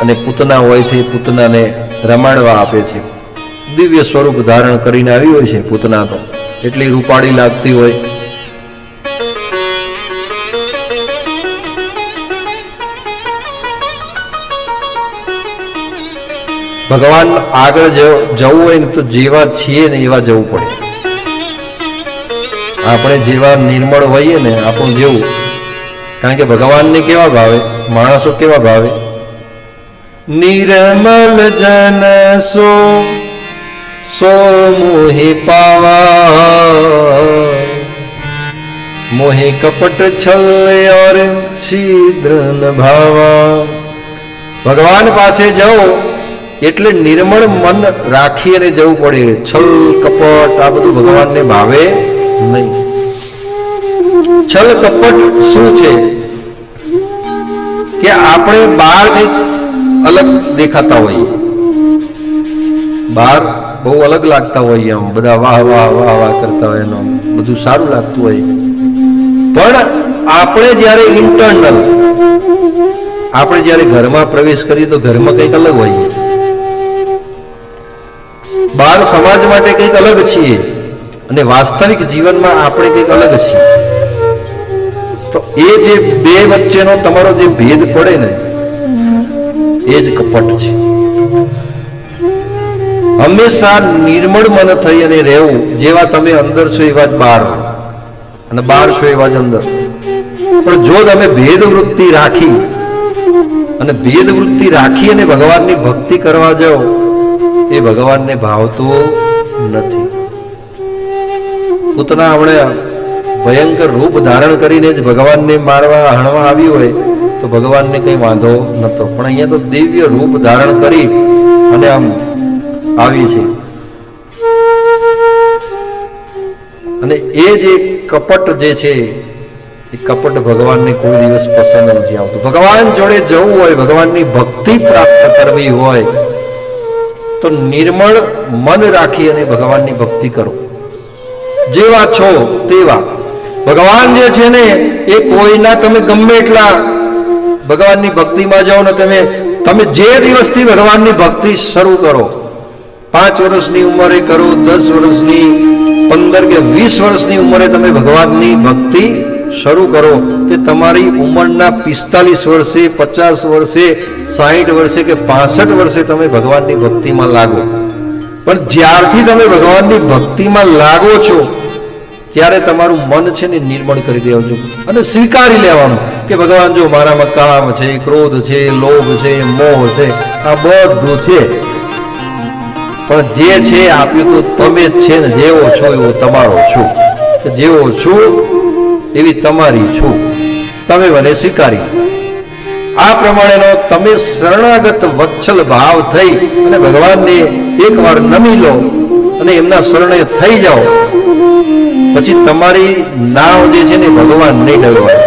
અને પૂતના હોય છે, પૂતનાને રમાડવા આપે છે. દિવ્ય સ્વરૂપ ધારણ કરીને આવી હોય છે પૂતના, તો એટલી રૂપાળી લાગતી હોય. ભગવાન આગળ જવું હોય ને તો જેવા છીએ ને એવા જવું પડે. આપણે જેવા નિર્મળ હોઈએ ને આપણું જેવું, કારણ કે ભગવાનને કેવા ભાવે, માણસો કેવા ભાવે. નિર્મલ જન સો મોહી પાવા, મોહે કપટ છલ और छिद्र न भावा. ભગવાન પાસે જાઓ એટલે નિર્મળ મન રાખી અને જવું પડે. છલ કપટ આ બધું ભગવાનને ભાવે નહીં. છલ કપટ શું છે કે આપણે બહાર કંઈક અલગ દેખાતા હોઈએ, બહાર બહુ અલગ લાગતા હોઈએ, આમ બધા વાહ વાહ વાહ વાહ કરતા હોય, એનું બધું સારું લાગતું હોય. પણ આપણે જ્યારે ઇન્ટરનલ, આપણે જ્યારે ઘરમાં પ્રવેશ કરીએ તો ઘરમાં કંઈક અલગ હોઈએ, બહાર સમાજ માટે કંઈક અલગ છીએ અને વાસ્તવિક જીવનમાં આપણે કંઈક અલગ છીએ. તો એ જે બે વચ્ચેનો તમારો જે ભેદ પડે ને એ જ કપટ છે. હંમેશા નિર્મળ મન થઈ અને રહેવું. જેવા તમે અંદર છો એવા જ બહાર, અને બહાર છો એવા જ અંદર. પણ જો તમે ભેદવૃત્તિ રાખી અને ભગવાનની ભક્તિ કરવા જાઓ, એ ભગવાનને ભાવતો નથી. પૂતના હમણાં ભયંકર રૂપ ધારણ કરીને જ ભગવાનને મારવા હણવા આવી હોય તો ભગવાનને કઈ વાંધો નતો, પણ અહીંયા તો દિવ્ય રૂપ ધારણ કરી અને આમ આવી છે. અને એ જે કપટ જે છે એ કપટ ભગવાનને કોઈ દિવસ પસંદ નથી આવતું. ભગવાન જોડે જવું હોય, ભગવાનની ભક્તિ પ્રાપ્ત કરવી હોય તો નિર્મળ મન રાખી અને ભગવાનની ભક્તિ કરો. જેવા છો તેવા. ભગવાન જે છે ને એ કોઈના, તમે ગમે એટલા ભગવાનની ભક્તિમાં જાઓ ને, તમે જે દિવસથી ભગવાનની ભક્તિ શરૂ કરો, 5 વર્ષની ઉંમરે કરો, 10 વર્ષની, 15 કે 20 વર્ષની ઉંમરે તમે ભગવાનની ભક્તિ શરૂ કરો, કે તમારી ઉંમરના 45 વર્ષે, 50 વર્ષે, 60 વર્ષે કે 65 વર્ષે તમે ભગવાનની ભક્તિમાં લાગો. પણ જ્યારથી તમે ભગવાનની ભક્તિમાં લાગો છો ત્યારે તમારું મન છે ને નિર્મળ કરી દેવું અને સ્વીકારી લેવાનું કે ભગવાન જો મારામાં કામ છે, ક્રોધ છે, લોભ છે, મોહ છે, આ બધું છે, પણ જે છે આપ્યું તો તમે જ છે ને. જેવો છો એવો તમારો છું, જેવો છું એવી તમારી છું, તમે મને સ્વીકારી. આ પ્રમાણેનો તમે શરણાગત વત્સલ ભાવ થઈ અને ભગવાનને એકવાર નમી લો અને એમના શરણે થઈ જાઓ, પછી તમારી નાવ જે છે ને ભગવાન નહીં ડરવાય.